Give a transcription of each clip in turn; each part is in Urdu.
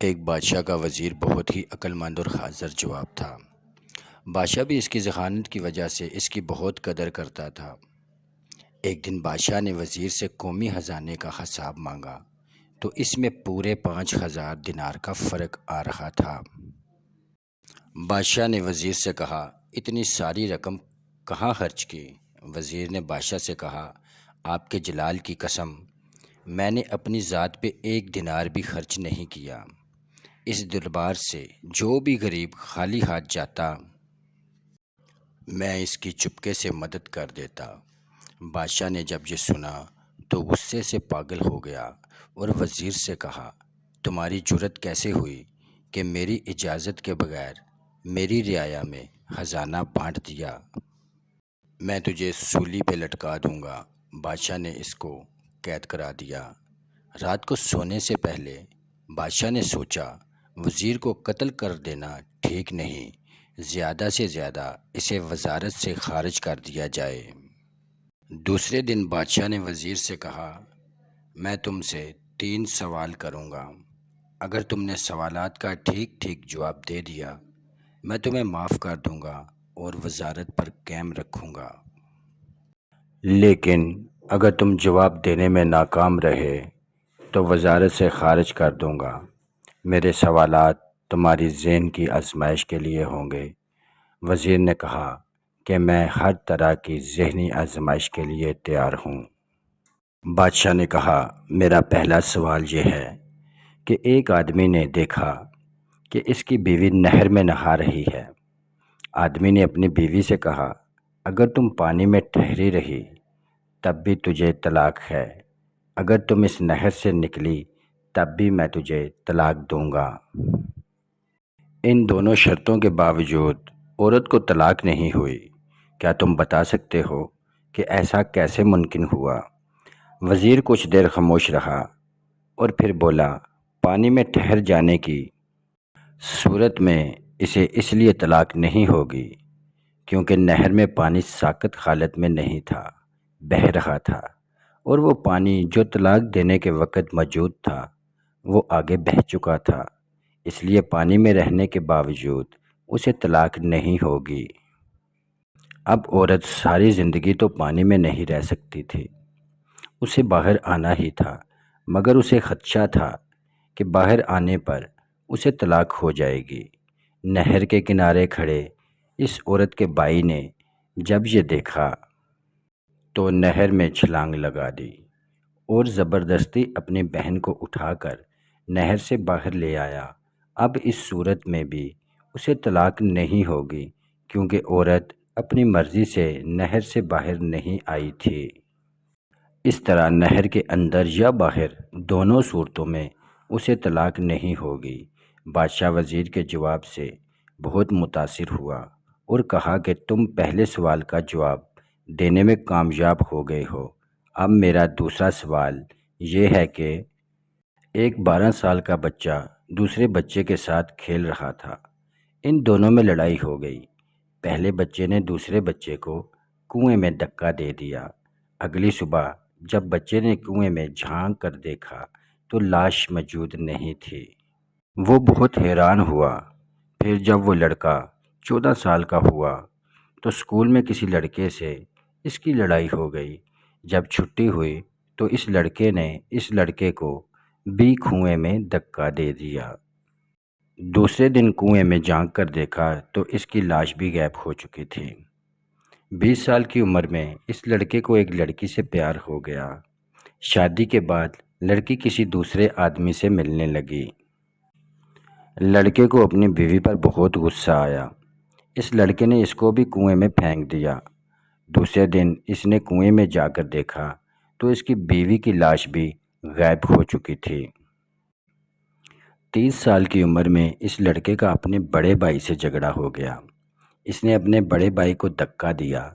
ایک بادشاہ کا وزیر بہت ہی عقل مند اور حاضر جواب تھا۔ بادشاہ بھی اس کی ذہانت کی وجہ سے اس کی بہت قدر کرتا تھا۔ ایک دن بادشاہ نے وزیر سے قومی خزانے کا حساب مانگا تو اس میں پورے 5,000 دینار کا فرق آ رہا تھا۔ بادشاہ نے وزیر سے کہا، اتنی ساری رقم کہاں خرچ کی؟ وزیر نے بادشاہ سے کہا، آپ کے جلال کی قسم، میں نے اپنی ذات پہ 1 دینار بھی خرچ نہیں کیا۔ اس دربار سے جو بھی غریب خالی ہاتھ جاتا میں اس کی چپکے سے مدد کر دیتا۔ بادشاہ نے جب یہ سنا تو غصے سے پاگل ہو گیا اور وزیر سے کہا، تمہاری جرت کیسے ہوئی کہ میری اجازت کے بغیر میری رعایا میں خزانہ بانٹ دیا؟ میں تجھے سولی پہ لٹکا دوں گا۔ بادشاہ نے اس کو قید کرا دیا۔ رات کو سونے سے پہلے بادشاہ نے سوچا، وزیر کو قتل کر دینا ٹھیک نہیں، زیادہ سے زیادہ اسے وزارت سے خارج کر دیا جائے۔ دوسرے دن بادشاہ نے وزیر سے کہا، میں تم سے 3 سوال کروں گا، اگر تم نے سوالات کا ٹھیک ٹھیک جواب دے دیا میں تمہیں معاف کر دوں گا اور وزارت پر قائم رکھوں گا، لیکن اگر تم جواب دینے میں ناکام رہے تو وزارت سے خارج کر دوں گا۔ میرے سوالات تمہاری ذہن کی آزمائش کے لیے ہوں گے۔ وزیر نے کہا کہ میں ہر طرح کی ذہنی آزمائش کے لیے تیار ہوں۔ بادشاہ نے کہا، میرا پہلا سوال یہ ہے کہ ایک آدمی نے دیکھا کہ اس کی بیوی نہر میں نہا رہی ہے۔ آدمی نے اپنی بیوی سے کہا، اگر تم پانی میں ٹھہری رہی تب بھی تجھے طلاق ہے، اگر تم اس نہر سے نکلی تب بھی میں تجھے طلاق دوں گا۔ ان دونوں شرطوں کے باوجود عورت کو طلاق نہیں ہوئی۔ کیا تم بتا سکتے ہو کہ ایسا کیسے ممکن ہوا؟ وزیر کچھ دیر خاموش رہا اور پھر بولا، پانی میں ٹھہر جانے کی صورت میں اسے اس لیے طلاق نہیں ہوگی کیونکہ نہر میں پانی ساکت حالت میں نہیں تھا، بہہ رہا تھا، اور وہ پانی جو طلاق دینے کے وقت موجود تھا وہ آگے بہہ چکا تھا، اس لیے پانی میں رہنے کے باوجود اسے طلاق نہیں ہوگی۔ اب عورت ساری زندگی تو پانی میں نہیں رہ سکتی تھی، اسے باہر آنا ہی تھا، مگر اسے خدشہ تھا کہ باہر آنے پر اسے طلاق ہو جائے گی۔ نہر کے کنارے کھڑے اس عورت کے بھائی نے جب یہ دیکھا تو نہر میں چھلانگ لگا دی اور زبردستی اپنی بہن کو اٹھا کر نہر سے باہر لے آیا۔ اب اس صورت میں بھی اسے طلاق نہیں ہوگی کیونکہ عورت اپنی مرضی سے نہر سے باہر نہیں آئی تھی۔ اس طرح نہر کے اندر یا باہر دونوں صورتوں میں اسے طلاق نہیں ہوگی۔ بادشاہ وزیر کے جواب سے بہت متاثر ہوا اور کہا کہ تم پہلے سوال کا جواب دینے میں کامیاب ہو گئے ہو۔ اب میرا دوسرا سوال یہ ہے کہ ایک 12 سال کا بچہ دوسرے بچے کے ساتھ کھیل رہا تھا، ان دونوں میں لڑائی ہو گئی۔ پہلے بچے نے دوسرے بچے کو کنویں میں دھکا دے دیا۔ اگلی صبح جب بچے نے کنویں میں جھانک کر دیکھا تو لاش موجود نہیں تھی۔ وہ بہت حیران ہوا۔ پھر جب وہ لڑکا 14 سال کا ہوا تو اسکول میں کسی لڑکے سے اس کی لڑائی ہو گئی۔ جب چھٹی ہوئی تو اس لڑکے نے اس لڑکے کو بھی کنویں میں دھکا دے دیا۔ دوسرے دن کنویں میں جھانک کر دیکھا تو اس کی لاش بھی غائب ہو چکی تھی۔ 20 سال کی عمر میں اس لڑکے کو ایک لڑکی سے پیار ہو گیا۔ شادی کے بعد لڑکی کسی دوسرے آدمی سے ملنے لگی۔ لڑکے کو اپنی بیوی پر بہت غصہ آیا۔ اس لڑکے نے اس کو بھی کنویں میں پھینک دیا۔ دوسرے دن اس نے کنویں میں جا کر دیکھا تو اس کی بیوی کی لاش بھی غائب ہو چکی تھی۔ 30 سال کی عمر میں اس لڑکے کا اپنے بڑے بھائی سے جھگڑا ہو گیا۔ اس نے اپنے بڑے بھائی کو دھکا دیا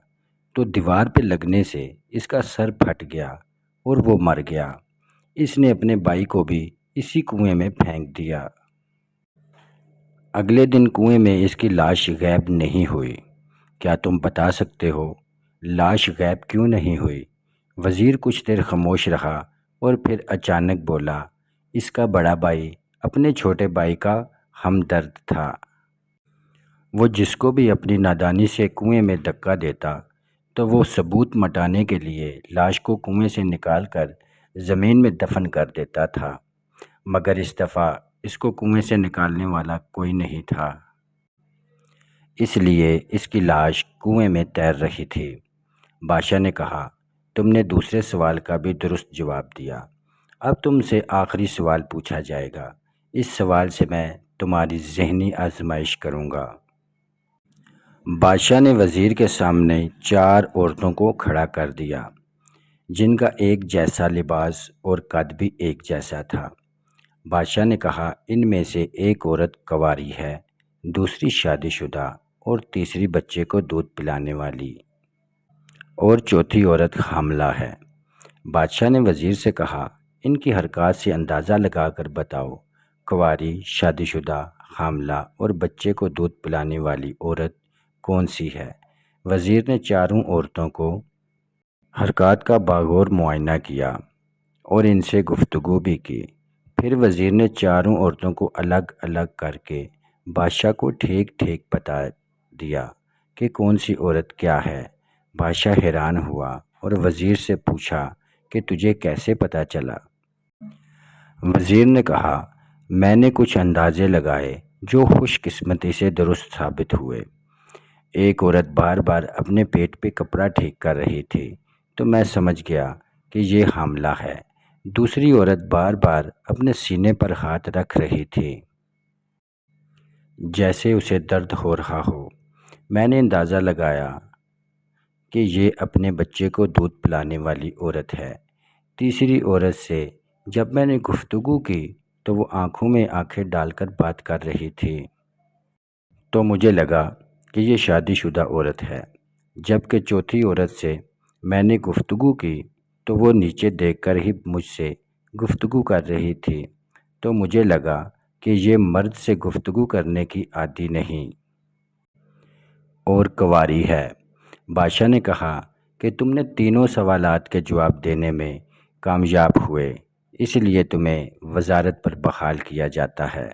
تو دیوار پہ لگنے سے اس کا سر پھٹ گیا اور وہ مر گیا۔ اس نے اپنے بھائی کو بھی اسی کنویں میں پھینک دیا۔ اگلے دن کنویں میں اس کی لاش غائب نہیں ہوئی۔ کیا تم بتا سکتے ہو لاش غائب کیوں نہیں ہوئی؟ وزیر کچھ دیر خاموش رہا اور پھر اچانک بولا، اس کا بڑا بھائی اپنے چھوٹے بھائی کا ہمدرد تھا۔ وہ جس کو بھی اپنی نادانی سے کنویں میں دھکا دیتا تو وہ ثبوت مٹانے کے لیے لاش کو کنویں سے نکال کر زمین میں دفن کر دیتا تھا، مگر اس دفعہ اس کو کنویں سے نکالنے والا کوئی نہیں تھا، اس لیے اس کی لاش کنویں میں تیر رہی تھی۔ بادشاہ نے کہا، تم نے دوسرے سوال کا بھی درست جواب دیا، اب تم سے آخری سوال پوچھا جائے گا، اس سوال سے میں تمہاری ذہنی آزمائش کروں گا۔ بادشاہ نے وزیر کے سامنے 4 عورتوں کو کھڑا کر دیا، جن کا ایک جیسا لباس اور قد بھی ایک جیسا تھا۔ بادشاہ نے کہا، ان میں سے ایک عورت کنواری ہے، دوسری شادی شدہ اور تیسری بچے کو دودھ پلانے والی، اور چوتھی عورت حاملہ ہے۔ بادشاہ نے وزیر سے کہا، ان کی حرکات سے اندازہ لگا کر بتاؤ، کنواری، شادی شدہ، حاملہ اور بچے کو دودھ پلانے والی عورت کون سی ہے؟ وزیر نے 4 عورتوں کو حرکات کا باغور معائنہ کیا اور ان سے گفتگو بھی کی۔ پھر وزیر نے 4 عورتوں کو الگ الگ کر کے بادشاہ کو ٹھیک ٹھیک بتا دیا کہ کون سی عورت کیا ہے۔ بادشاہ حیران ہوا اور وزیر سے پوچھا کہ تجھے کیسے پتہ چلا؟ وزیر نے کہا، میں نے کچھ اندازے لگائے جو خوش قسمتی سے درست ثابت ہوئے۔ ایک عورت بار بار اپنے پیٹ پہ کپڑا ٹھیک کر رہی تھی تو میں سمجھ گیا کہ یہ حاملہ ہے۔ دوسری عورت بار بار اپنے سینے پر ہاتھ رکھ رہی تھی جیسے اسے درد ہو رہا ہو۔ میں نے اندازہ لگایا کہ یہ اپنے بچے کو دودھ پلانے والی عورت ہے۔ تیسری عورت سے جب میں نے گفتگو کی تو وہ آنکھوں میں آنکھیں ڈال کر بات کر رہی تھی، تو مجھے لگا کہ یہ شادی شدہ عورت ہے۔ جبکہ چوتھی عورت سے میں نے گفتگو کی تو وہ نیچے دیکھ کر ہی مجھ سے گفتگو کر رہی تھی، تو مجھے لگا کہ یہ مرد سے گفتگو کرنے کی عادی نہیں اور کنواری ہے۔ بادشاہ نے کہا کہ تم نے تینوں سوالات کے جواب دینے میں کامیاب ہوئے، اس لیے تمہیں وزارت پر بحال کیا جاتا ہے۔